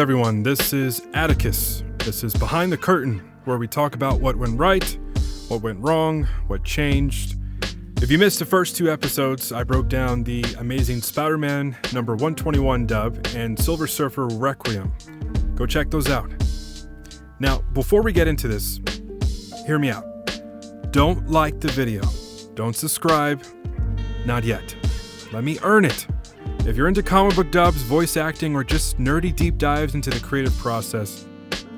everyone. This is Atticus. This is Behind the Curtain, where we talk about what went right, what went wrong, what changed. If you missed the first two episodes, I broke down the Amazing Spider-Man number 121 dub and Silver Surfer Requiem. Go check those out. Now, before we get into this, hear me out. Don't like the video. Don't subscribe. Not yet. Let me earn it. If you're into comic book dubs, voice acting, or just nerdy deep dives into the creative process,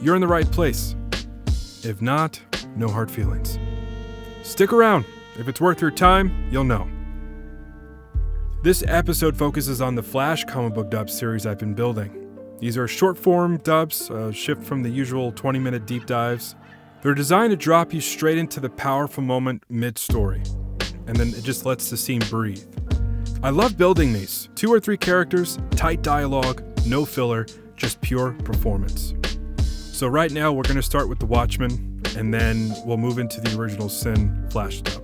you're in the right place. If not, no hard feelings. Stick around. If it's worth your time, you'll know. This episode focuses on the Flash comic book dub series I've been building. These are short-form dubs, a shift from the usual 20-minute deep dives. They're designed to drop you straight into the powerful moment mid-story, and then it just lets the scene breathe. I love building these. 2 or 3 characters, tight dialogue, no filler, just pure performance. So right now we're going to start with the Watchmen, and then we'll move into the Original Sin Flash dub.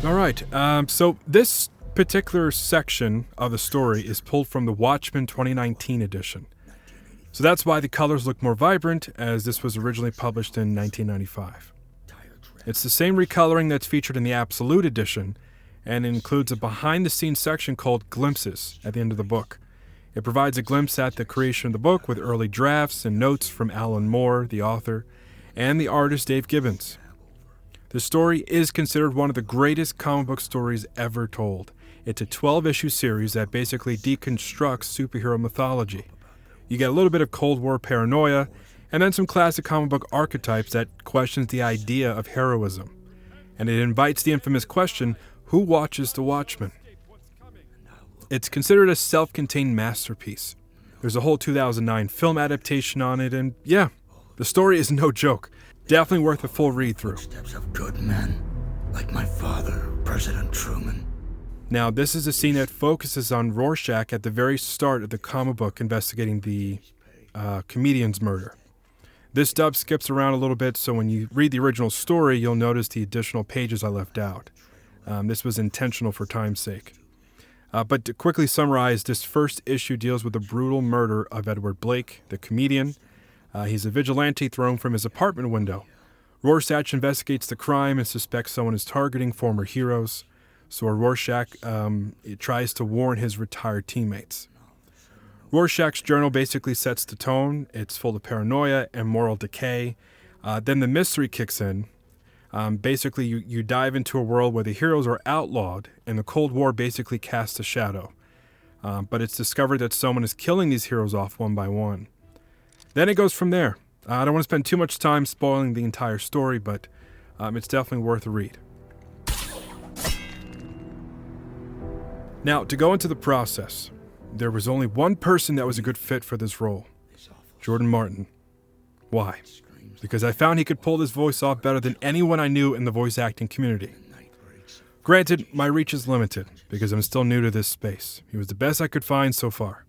Alright, so this particular section of the story is pulled from the Watchmen 2019 edition. So that's why the colors look more vibrant, as this was originally published in 1995. It's the same recoloring that's featured in the Absolute edition, and includes a behind-the-scenes section called Glimpses at the end of the book. It provides a glimpse at the creation of the book with early drafts and notes from Alan Moore, the author, and the artist Dave Gibbons. The story is considered one of the greatest comic book stories ever told. It's a 12-issue series that basically deconstructs superhero mythology. You get a little bit of Cold War paranoia, and then some classic comic book archetypes that questions the idea of heroism. And it invites the infamous question, who watches the Watchmen? It's considered a self-contained masterpiece. There's a whole 2009 film adaptation on it, and yeah, the story is no joke. Definitely worth a full read-through. Steps of good men, like my father, President Truman. Now, this is a scene that focuses on Rorschach at the very start of the comic book investigating the comedian's murder. This dub skips around a little bit, so when you read the original story, you'll notice the additional pages I left out. This was intentional for time's sake. But to quickly summarize, this first issue deals with the brutal murder of Edward Blake, the comedian. He's a vigilante thrown from his apartment window. Rorschach investigates the crime and suspects someone is targeting former heroes. So Rorschach tries to warn his retired teammates. Rorschach's journal basically sets the tone. It's full of paranoia and moral decay. Then the mystery kicks in. Basically, you dive into a world where the heroes are outlawed, and the Cold War basically casts a shadow. But it's discovered that someone is killing these heroes off one by one. Then it goes from there. I don't want to spend too much time spoiling the entire story, but it's definitely worth a read. Now, to go into the process, there was only one person that was a good fit for this role, Jordan Martin. Why? Because I found he could pull this voice off better than anyone I knew in the voice acting community. Granted, my reach is limited, because I'm still new to this space. He was the best I could find so far.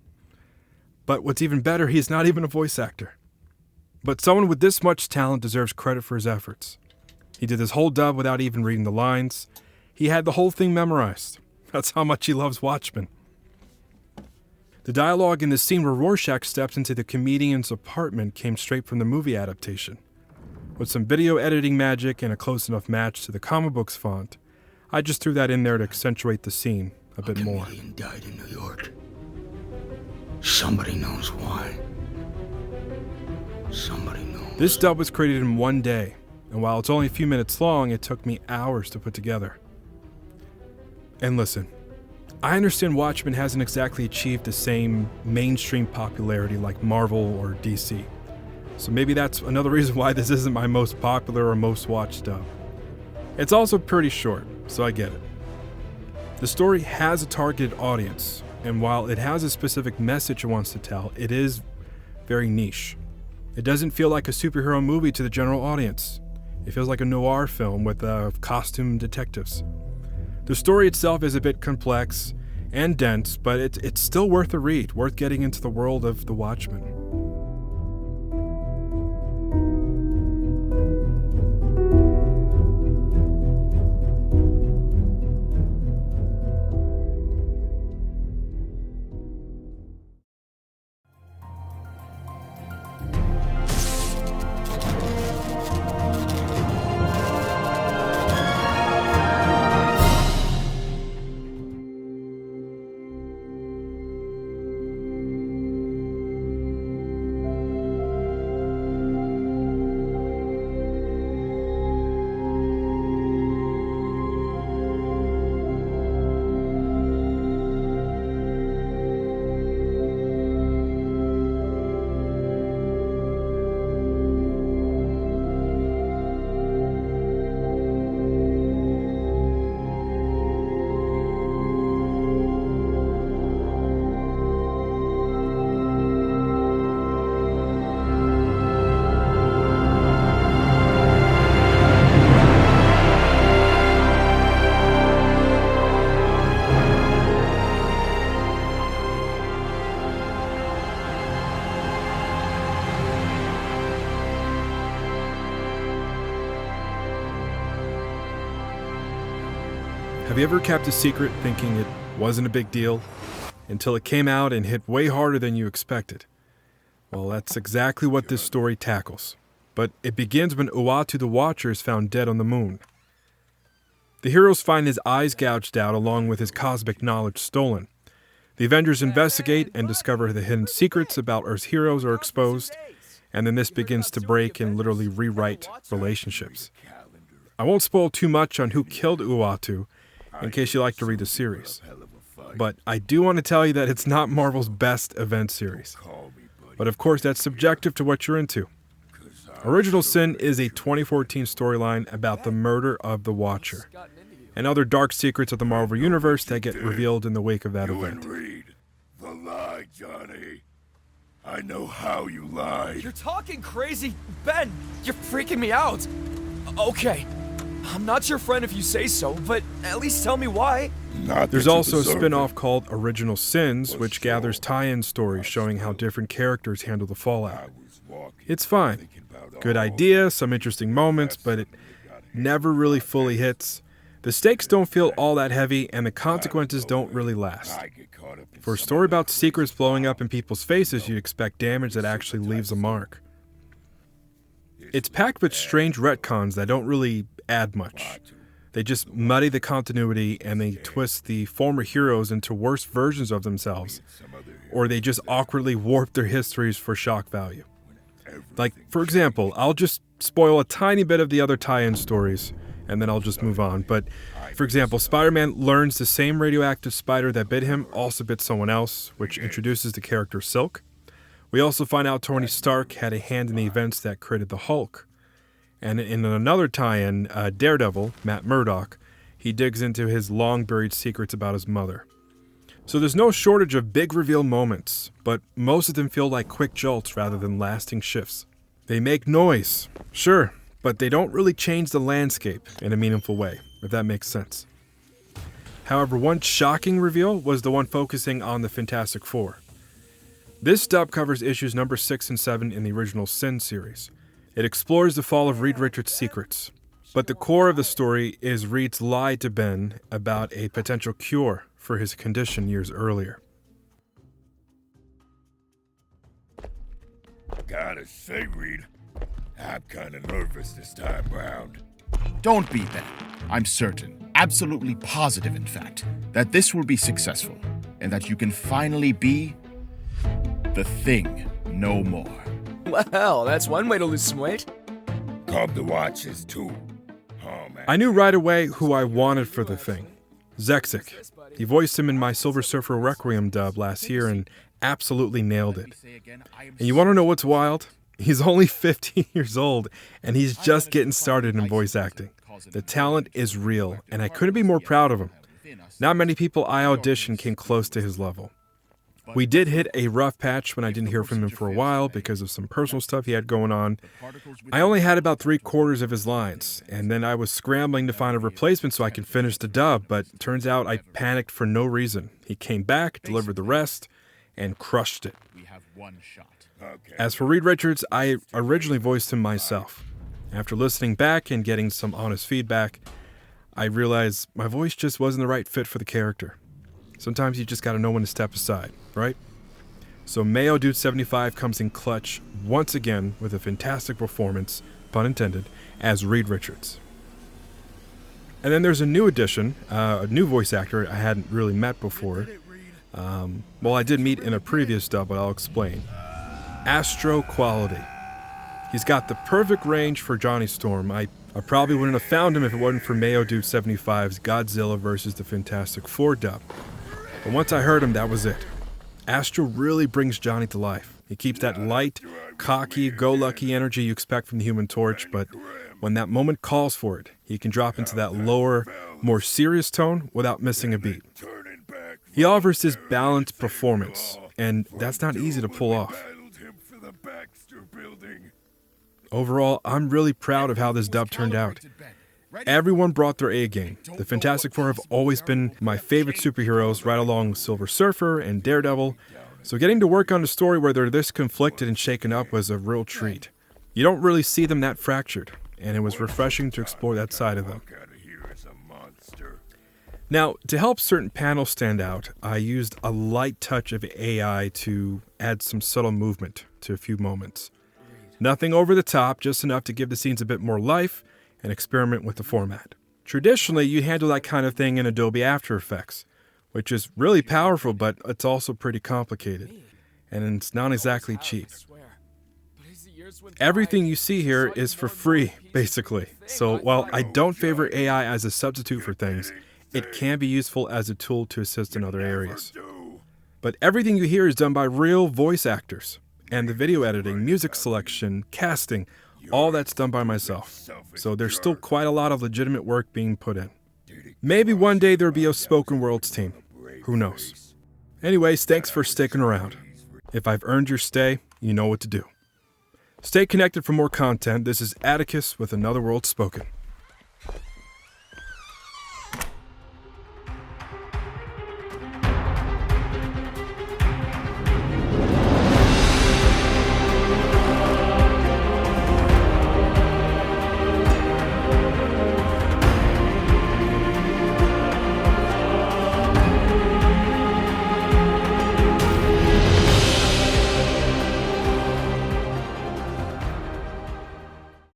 But what's even better, he's not even a voice actor. But someone with this much talent deserves credit for his efforts. He did this whole dub without even reading the lines. He had the whole thing memorized. That's how much he loves Watchmen. The dialogue in the scene where Rorschach steps into the comedian's apartment came straight from the movie adaptation. With some video editing magic and a close enough match to the comic book's font, I just threw that in there to accentuate the scene a bit more. A comedian died in New York. Somebody knows why. Somebody knows. This dub was created in one day, and while it's only a few minutes long, it took me hours to put together. And listen, I understand Watchmen hasn't exactly achieved the same mainstream popularity like Marvel or DC. So maybe that's another reason why this isn't my most popular or most watched dub. It's also pretty short, so I get it. The story has a targeted audience, and while it has a specific message it wants to tell, it is very niche. It doesn't feel like a superhero movie to the general audience. It feels like a noir film with costume detectives. The story itself is a bit complex and dense, but it's still worth a read, worth getting into the world of the Watchmen. Have you ever kept a secret thinking it wasn't a big deal until it came out and hit way harder than you expected? Well, that's exactly what this story tackles. But it begins when Uatu the Watcher is found dead on the moon. The heroes find his eyes gouged out along with his cosmic knowledge stolen. The Avengers investigate and discover the hidden secrets about Earth's heroes are exposed, and then this begins to break and literally rewrite relationships. I won't spoil too much on who killed Uatu in case you like to read the series. But I do want to tell you that it's not Marvel's best event series. But of course, that's subjective to what you're into. Original Sin is a 2014 storyline about the murder of the Watcher and other dark secrets of the Marvel Universe that get revealed in the wake of that event. Read the lie, Johnny. I know how you lied. You're talking crazy. Ben, you're freaking me out. Okay, I'm not your friend if you say so, but at least tell me why. There's also a spin-off called Original Sins, which gathers tie-in stories showing how different characters handle the fallout. It's fine. Good idea, some interesting moments, but it never really fully hits. The stakes don't feel all that heavy, and the consequences don't really last. For a story about secrets blowing up in people's faces, you'd expect damage that actually leaves a mark. It's packed with strange retcons that don't really add much. They just muddy the continuity and they twist the former heroes into worse versions of themselves, or they just awkwardly warp their histories for shock value. Like, for example, I'll just spoil a tiny bit of the other tie-in stories, and then I'll just move on. But, for example, Spider-Man learns the same radioactive spider that bit him also bit someone else, which introduces the character Silk. We also find out Tony Stark had a hand in the events that created the Hulk. And in another tie-in, Daredevil, Matt Murdock, he digs into his long-buried secrets about his mother. So there's no shortage of big reveal moments, but most of them feel like quick jolts rather than lasting shifts. They make noise, sure, but they don't really change the landscape in a meaningful way, if that makes sense. However, one shocking reveal was the one focusing on the Fantastic Four. This dub covers issues number 6 and 7 in the original Sin series. It explores the fall of Reed Richards' secrets, but the core of the story is Reed's lie to Ben about a potential cure for his condition years earlier. Gotta say, Reed, I'm kinda nervous this time round. Don't be, Ben. I'm certain, absolutely positive in fact, that this will be successful, and that you can finally be the Thing no more. Well, that's one way to lose some weight. Come to watch this too. Oh, man. I knew right away who I wanted for the Thing. Zexic. He voiced him in my Silver Surfer Requiem dub last year and absolutely nailed it. And you want to know what's wild? He's only 15 years old, and he's just getting started in voice acting. The talent is real, and I couldn't be more proud of him. Not many people I auditioned came close to his level. We did hit a rough patch when I didn't hear from him for a while because of some personal stuff he had going on. I only had about 3/4 of his lines, and then I was scrambling to find a replacement so I could finish the dub, but turns out I panicked for no reason. He came back, delivered the rest, and crushed it. As for Reed Richards, I originally voiced him myself. After listening back and getting some honest feedback, I realized my voice just wasn't the right fit for the character. Sometimes you just gotta know when to step aside, right? So Mayo Dude 75 comes in clutch once again with a fantastic performance, pun intended, as Reed Richards. And then there's a new addition, a new voice actor I hadn't really met before. Well, I did meet in a previous dub, but I'll explain. Astro Quality. He's got the perfect range for Johnny Storm. I probably wouldn't have found him if it wasn't for Mayo Dude 75's Godzilla vs. the Fantastic Four dub. But once I heard him, that was it. Astro really brings Johnny to life. He keeps that light, cocky, go-lucky energy you expect from the Human Torch, but when that moment calls for it, he can drop into that lower, more serious tone without missing a beat. He offers this balanced performance, and that's not easy to pull off. Overall, I'm really proud of how this dub turned out. Everyone brought their A game. The Fantastic Four have always been my favorite superheroes, right along with Silver Surfer and Daredevil, so getting to work on a story where they're this conflicted and shaken up was a real treat. You don't really see them that fractured, and it was refreshing to explore that side of them. Now, to help certain panels stand out, I used a light touch of AI to add some subtle movement to a few moments. Nothing over the top, just enough to give the scenes a bit more life and experiment with the format. Traditionally, you handle that kind of thing in Adobe After Effects, which is really powerful, but it's also pretty complicated, and it's not exactly cheap. Everything you see here is for free, basically. So while I don't favor AI as a substitute for things, it can be useful as a tool to assist in other areas. But everything you hear is done by real voice actors, and the video editing, music selection, casting, all that's done by myself. So there's still quite a lot of legitimate work being put in. Maybe one day there'll be a Spoken Worlds team. Who knows? Anyways, thanks for sticking around. If I've earned your stay, you know what to do. Stay connected for more content. This is Atticus with Another World Spoken.